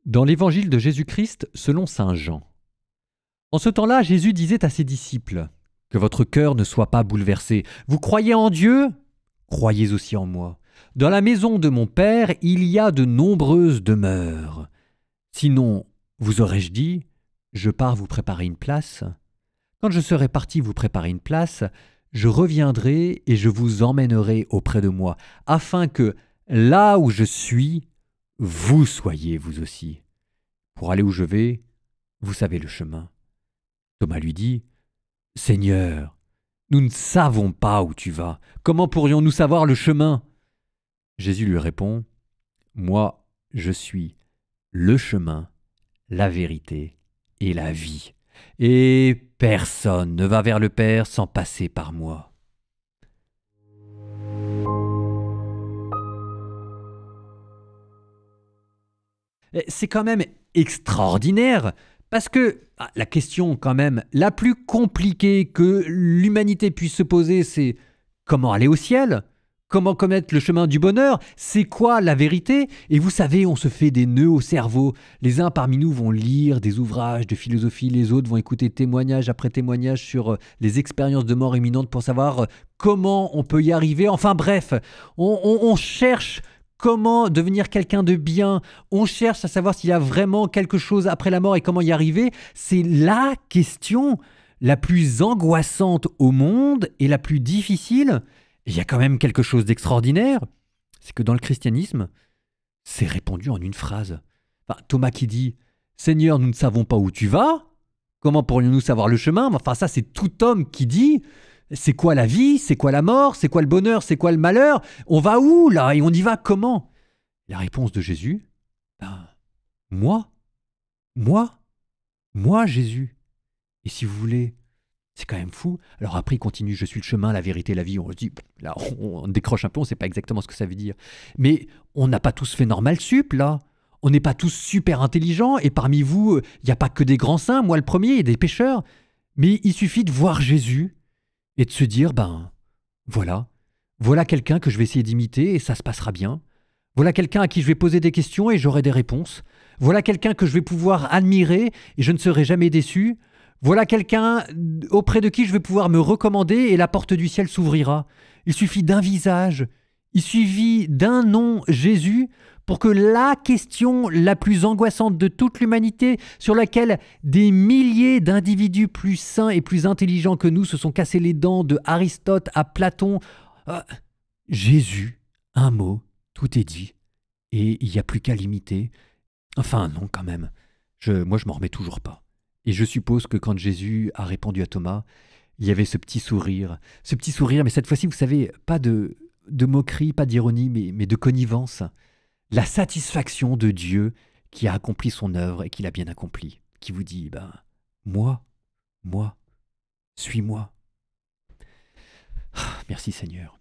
Dans l'évangile de Jésus-Christ selon saint Jean. En ce temps-là, Jésus disait à ses disciples : « Que votre cœur ne soit pas bouleversé. Vous croyez en Dieu ? Croyez aussi en moi. Dans la maison de mon Père, il y a de nombreuses demeures. Sinon, vous aurais-je dit : je pars vous préparer une place ? Quand je serai parti vous préparer une place, je reviendrai et je vous emmènerai auprès de moi, afin que, là où je suis, vous soyez vous aussi. Pour aller où je vais, vous savez le chemin. » Thomas lui dit : « Seigneur, nous ne savons pas où tu vas. Comment pourrions-nous savoir le chemin ?» Jésus lui répond : « Moi, je suis le chemin, la vérité et la vie. Et personne ne va vers le Père sans passer par moi. » C'est quand même extraordinaire, parce que la question quand même la plus compliquée que l'humanité puisse se poser, c'est comment aller au ciel ? Comment connaître le chemin du bonheur ? C'est quoi la vérité ? Et vous savez, on se fait des nœuds au cerveau. Les uns parmi nous vont lire des ouvrages de philosophie, les autres vont écouter témoignage après témoignage sur les expériences de mort imminente pour savoir comment on peut y arriver. Enfin bref, on cherche comment devenir quelqu'un de bien. On cherche à savoir s'il y a vraiment quelque chose après la mort et comment y arriver. C'est la question la plus angoissante au monde et la plus difficile. Il y a quand même quelque chose d'extraordinaire, c'est que dans le christianisme, c'est répondu en une phrase. Thomas qui dit « Seigneur, nous ne savons pas où tu vas, comment pourrions-nous savoir le chemin ?» Enfin ça, c'est tout homme qui dit « C'est quoi la vie ? C'est quoi la mort ? C'est quoi le bonheur ? C'est quoi le malheur ? On va où là ? Et on y va comment ?» La réponse de Jésus, moi, Jésus. Et si vous voulez, c'est quand même fou. Alors après, il continue, je suis le chemin, la vérité, la vie. On se dit, là, on décroche un peu, on ne sait pas exactement ce que ça veut dire. Mais on n'a pas tous fait normal sup, là. On n'est pas tous super intelligents. Et parmi vous, il n'y a pas que des grands saints, moi le premier, il y a des pécheurs. Mais il suffit de voir Jésus et de se dire, voilà quelqu'un que je vais essayer d'imiter et ça se passera bien. Voilà quelqu'un à qui je vais poser des questions et j'aurai des réponses. Voilà quelqu'un que je vais pouvoir admirer et je ne serai jamais déçu. Voilà quelqu'un auprès de qui je vais pouvoir me recommander et la porte du ciel s'ouvrira. Il suffit d'un visage, il suffit d'un nom, Jésus, pour que la question la plus angoissante de toute l'humanité, sur laquelle des milliers d'individus plus sains et plus intelligents que nous se sont cassés les dents, de Aristote à Platon, Jésus, un mot, tout est dit, et il n'y a plus qu'à l'imiter. Enfin non, quand même, moi je m'en remets toujours pas. Et je suppose que quand Jésus a répondu à Thomas, il y avait ce petit sourire, mais cette fois-ci, vous savez, pas de moquerie, pas d'ironie, mais de connivence. La satisfaction de Dieu qui a accompli son œuvre et qui l'a bien accompli, qui vous dit, moi, suis-moi. Merci Seigneur.